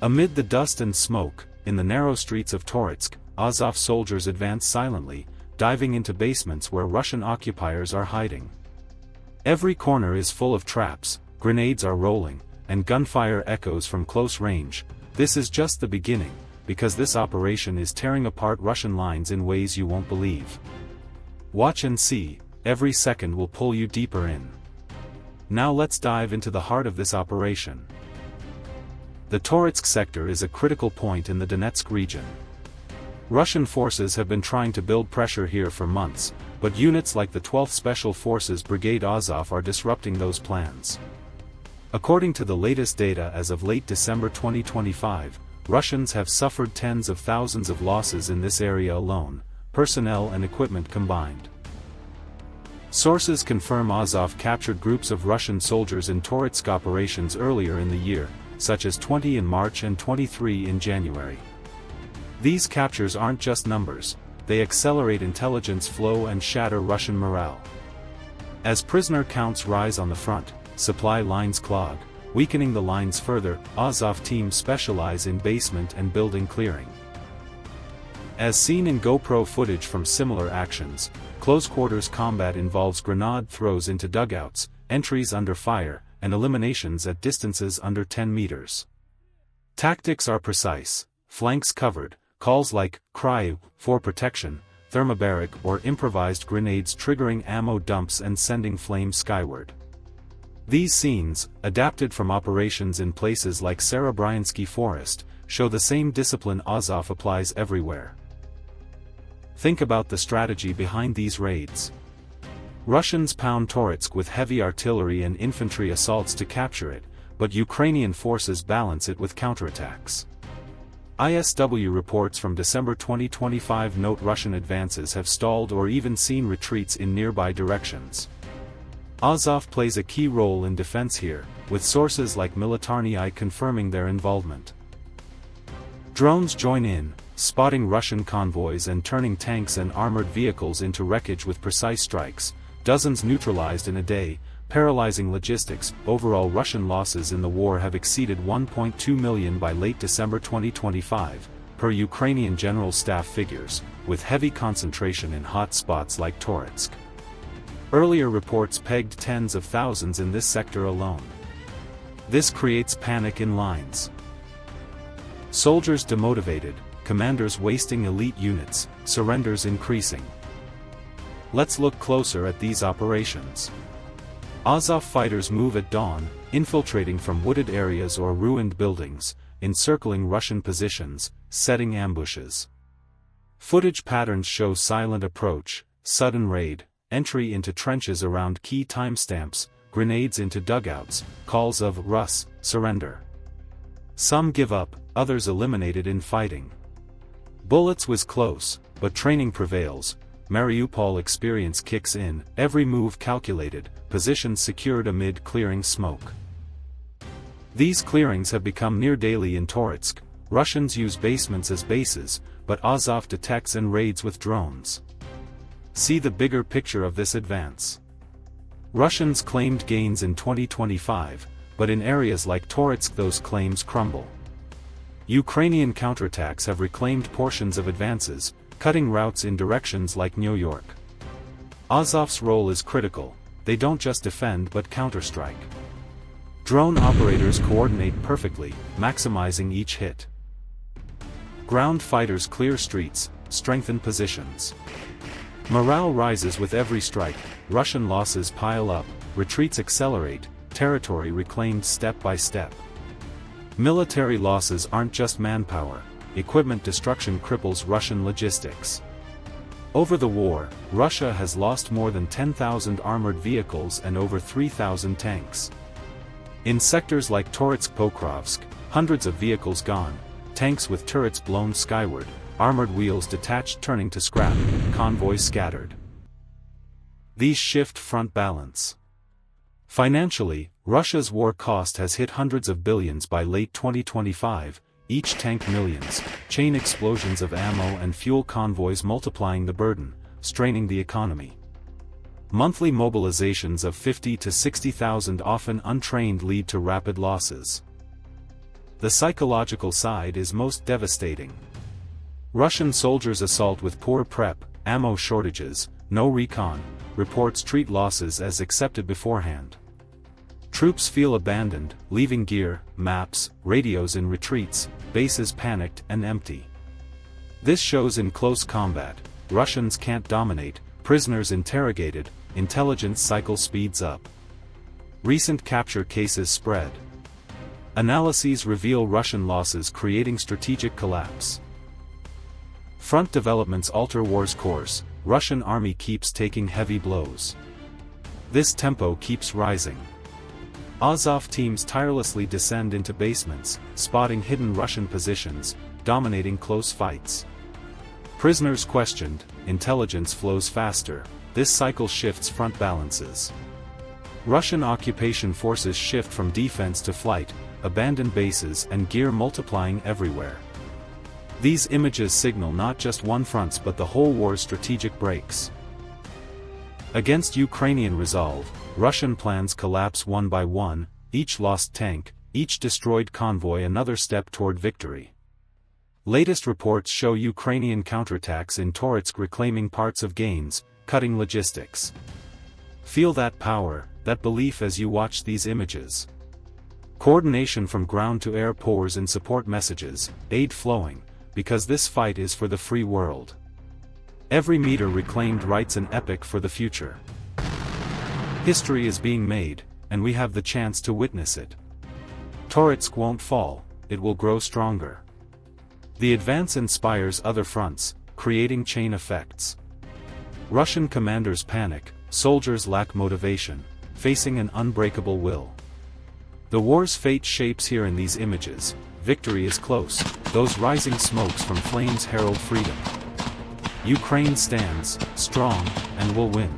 Amid the dust and smoke, in the narrow streets of Toretsk, Azov soldiers advance silently, diving into basements where Russian occupiers are hiding. Every corner is full of traps, grenades are rolling, and gunfire echoes from close range. This is just the beginning, because this operation is tearing apart Russian lines in ways you won't believe. Watch and see, every second will pull you deeper in. Now let's dive into the heart of this operation. The Toretsk sector is a critical point in the Donetsk region. Russian forces have been trying to build pressure here for months, but units like the 12th Special Forces Brigade Azov are disrupting those plans. According to the latest data as of late December 2025, Russians have suffered tens of thousands of losses in this area alone, personnel and equipment combined. Sources confirm Azov captured groups of Russian soldiers in Toretsk operations earlier in the year, such as 20 in March and 23 in January. These captures aren't just numbers, they accelerate intelligence flow and shatter Russian morale. As prisoner counts rise on the front, supply lines clog, weakening the lines further. Azov teams specialize in basement and building clearing. As seen in GoPro footage from similar actions, close-quarters combat involves grenade throws into dugouts, entries under fire, and eliminations at distances under 10 meters. Tactics are precise, flanks covered, calls like "cry" for protection, thermobaric or improvised grenades triggering ammo dumps and sending flames skyward. These scenes, adapted from operations in places like Serebryansky Forest, show the same discipline Azov applies everywhere. Think about the strategy behind these raids. Russians pound Toretsk with heavy artillery and infantry assaults to capture it, but Ukrainian forces balance it with counterattacks. ISW reports from December 2025 note Russian advances have stalled or even seen retreats in nearby directions. Azov plays a key role in defense here, with sources like Militarny confirming their involvement. Drones join in, spotting Russian convoys and turning tanks and armored vehicles into wreckage with precise strikes, dozens neutralized in a day, paralyzing logistics. Overall Russian losses in the war have exceeded 1.2 million by late December 2025, per Ukrainian General Staff figures, with heavy concentration in hot spots like Toretsk. Earlier reports pegged tens of thousands in this sector alone. This creates panic in lines. Soldiers demotivated, commanders wasting elite units, surrenders increasing. Let's look closer at these operations. Azov fighters move at dawn, infiltrating from wooded areas or ruined buildings, encircling Russian positions, setting ambushes. Footage patterns show silent approach, sudden raid, entry into trenches around key timestamps, grenades into dugouts, calls of "Rus, surrender." Some give up, others eliminated in fighting. Bullets whiz close, but training prevails. Mariupol experience kicks in, every move calculated, positions secured amid clearing smoke. These clearings have become near daily in Toretsk. Russians use basements as bases, but Azov detects and raids with drones. See the bigger picture of this advance. Russians claimed gains in 2025, but in areas like Toretsk those claims crumble. Ukrainian counterattacks have reclaimed portions of advances, cutting routes in directions like New York. Azov's role is critical, they don't just defend but counterstrike. Drone operators coordinate perfectly, maximizing each hit. Ground fighters clear streets, strengthen positions. Morale rises with every strike, Russian losses pile up, retreats accelerate, territory reclaimed step by step. Military losses aren't just manpower, equipment destruction cripples Russian logistics. Over the war, Russia has lost more than 10,000 armored vehicles and over 3,000 tanks. In sectors like Toretsk-Pokrovsk, hundreds of vehicles gone, tanks with turrets blown skyward, armored wheels detached turning to scrap, convoys scattered. These shift front balance. Financially, Russia's war cost has hit hundreds of billions by late 2025, each tank millions, chain explosions of ammo and fuel convoys multiplying the burden, straining the economy. Monthly mobilizations of 50 to 60,000 often untrained lead to rapid losses. The psychological side is most devastating. Russian soldiers assault with poor prep, ammo shortages, no recon, reports treat losses as accepted beforehand. Troops feel abandoned, leaving gear, maps, radios in retreats, bases panicked and empty. This shows in close combat, Russians can't dominate, prisoners interrogated, intelligence cycle speeds up. Recent capture cases spread. Analyses reveal Russian losses creating strategic collapse. Front developments alter war's course, Russian army keeps taking heavy blows. This tempo keeps rising. Azov teams tirelessly descend into basements, spotting hidden Russian positions, dominating close fights. Prisoners questioned, intelligence flows faster, this cycle shifts front balances. Russian occupation forces shift from defense to flight, abandoned bases and gear multiplying everywhere. These images signal not just one front but the whole war's strategic breaks. Against Ukrainian resolve, Russian plans collapse one by one, each lost tank, each destroyed convoy another step toward victory. Latest reports show Ukrainian counterattacks in Toretsk reclaiming parts of gains, cutting logistics. Feel that power, that belief as you watch these images. Coordination from ground to air pours in support messages, aid flowing, because this fight is for the free world. Every meter reclaimed writes an epic for the future. History is being made, and we have the chance to witness it. Toretsk won't fall, it will grow stronger. The advance inspires other fronts, creating chain effects. Russian commanders panic, soldiers lack motivation, facing an unbreakable will. The war's fate shapes here in these images, victory is close, those rising smokes from flames herald freedom. Ukraine stands, strong, and will win.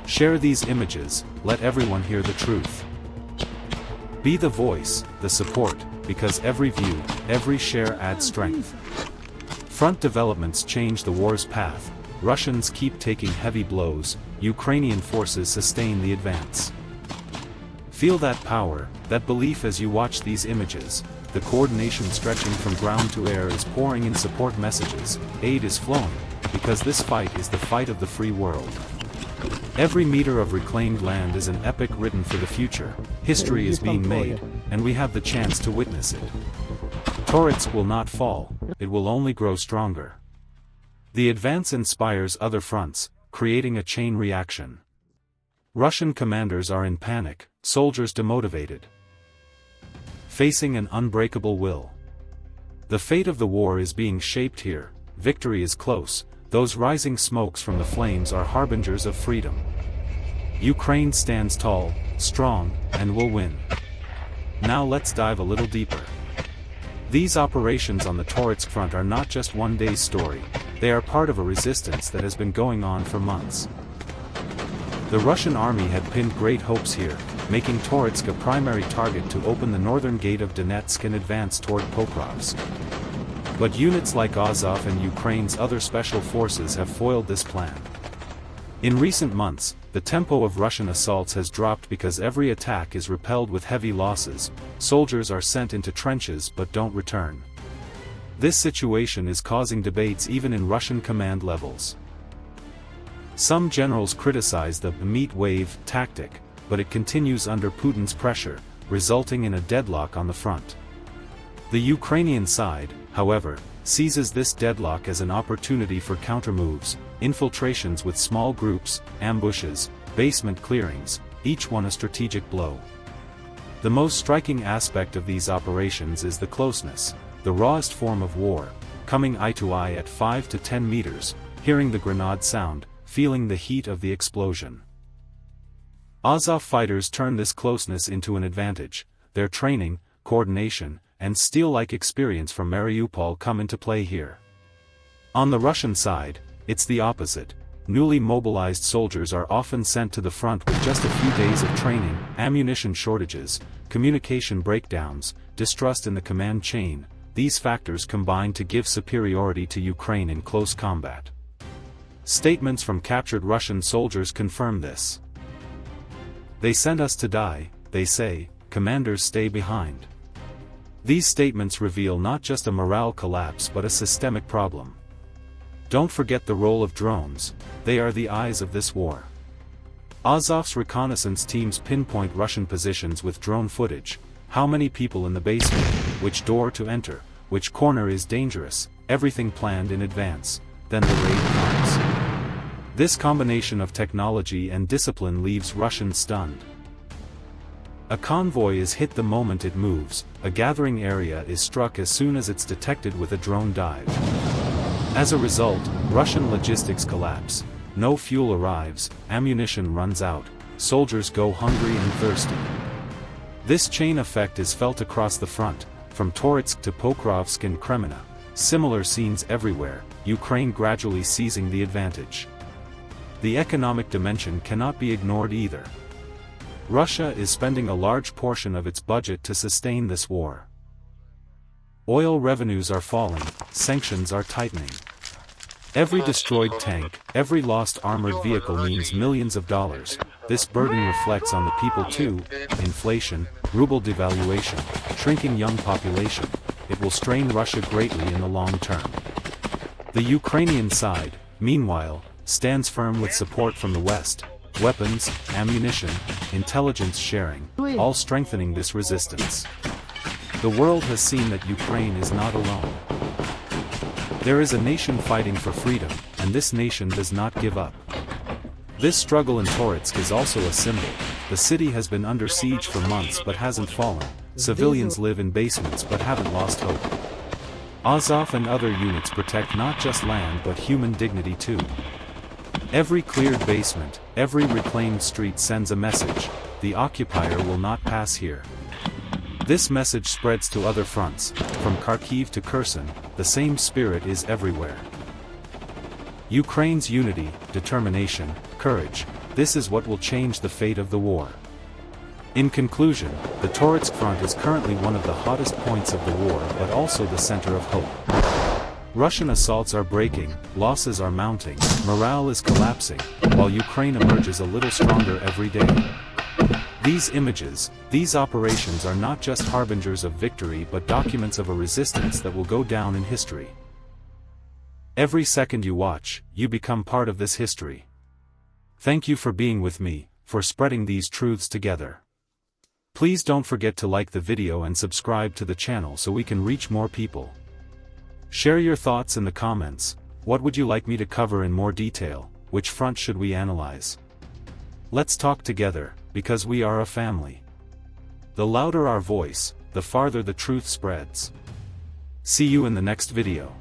Share these images, let everyone hear the truth. Be the voice, the support, because every view, every share adds strength. Front developments change the war's path, Russians keep taking heavy blows, Ukrainian forces sustain the advance. Feel that power, that belief as you watch these images, the coordination stretching from ground to air is pouring in support messages, aid is flowing, because this fight is the fight of the free world. Every meter of reclaimed land is an epic written for the future, history is being made, and we have the chance to witness it. Toretsk will not fall, it will only grow stronger. The advance inspires other fronts, creating a chain reaction. Russian commanders are in panic, soldiers demotivated. Facing an unbreakable will. The fate of the war is being shaped here, victory is close, those rising smokes from the flames are harbingers of freedom. Ukraine stands tall, strong, and will win. Now let's dive a little deeper. These operations on the Toretsk front are not just one day's story, they are part of a resistance that has been going on for months. The Russian army had pinned great hopes here, making Toretsk a primary target to open the northern gate of Donetsk and advance toward Pokrovsk. But units like Azov and Ukraine's other special forces have foiled this plan. In recent months, the tempo of Russian assaults has dropped because every attack is repelled with heavy losses, soldiers are sent into trenches but don't return. This situation is causing debates even in Russian command levels. Some generals criticize the meat wave tactic, but it continues under Putin's pressure, resulting in a deadlock on the front. The Ukrainian side, however, seizes this deadlock as an opportunity for countermoves, infiltrations with small groups, ambushes, basement clearings, each one a strategic blow. The most striking aspect of these operations is the closeness, the rawest form of war, coming eye to eye at 5 to 10 meters, hearing the grenade sound, feeling the heat of the explosion. Azov fighters turn this closeness into an advantage, their training, coordination, and steel-like experience from Mariupol come into play here. On the Russian side, it's the opposite. Newly mobilized soldiers are often sent to the front with just a few days of training, ammunition shortages, communication breakdowns, distrust in the command chain. These factors combine to give superiority to Ukraine in close combat. Statements from captured Russian soldiers confirm this. They sent us to die, they say, commanders stay behind. These statements reveal not just a morale collapse but a systemic problem. Don't forget the role of drones, they are the eyes of this war. Azov's reconnaissance teams pinpoint Russian positions with drone footage, how many people in the basement, which door to enter, which corner is dangerous, everything planned in advance, then the raid comes. This combination of technology and discipline leaves Russians stunned. A convoy is hit the moment it moves, a gathering area is struck as soon as it's detected with a drone dive. As a result, Russian logistics collapse, no fuel arrives, ammunition runs out, soldiers go hungry and thirsty. This chain effect is felt across the front, from Toretsk to Pokrovsk and Kreminna, similar scenes everywhere, Ukraine gradually seizing the advantage. The economic dimension cannot be ignored either. Russia is spending a large portion of its budget to sustain this war. Oil revenues are falling, sanctions are tightening. Every destroyed tank, every lost armored vehicle means millions of dollars. This burden reflects on the people too: inflation, ruble devaluation, shrinking young population. It will strain Russia greatly in the long term. The Ukrainian side, meanwhile, stands firm with support from the West, weapons, ammunition, intelligence sharing, all strengthening this resistance. The world has seen that Ukraine is not alone. There is a nation fighting for freedom, and this nation does not give up. This struggle in Toretsk is also a symbol. The city has been under siege for months but hasn't fallen. Civilians live in basements but haven't lost hope. Azov and other units protect not just land but human dignity too. Every cleared basement, every reclaimed street sends a message: the occupier will not pass here. This message spreads to other fronts, from Kharkiv to Kherson, the same spirit is everywhere. Ukraine's unity, determination, courage, this is what will change the fate of the war. In conclusion, the Toretsk front is currently one of the hottest points of the war but also the center of hope. Russian assaults are breaking, losses are mounting, morale is collapsing, while Ukraine emerges a little stronger every day. These images, these operations are not just harbingers of victory but documents of a resistance that will go down in history. Every second you watch, you become part of this history. Thank you for being with me, for spreading these truths together. Please don't forget to like the video and subscribe to the channel so we can reach more people. Share your thoughts in the comments. What would you like me to cover in more detail? Which front should we analyze? Let's talk together, because we are a family. The louder our voice, the farther the truth spreads. See you in the next video.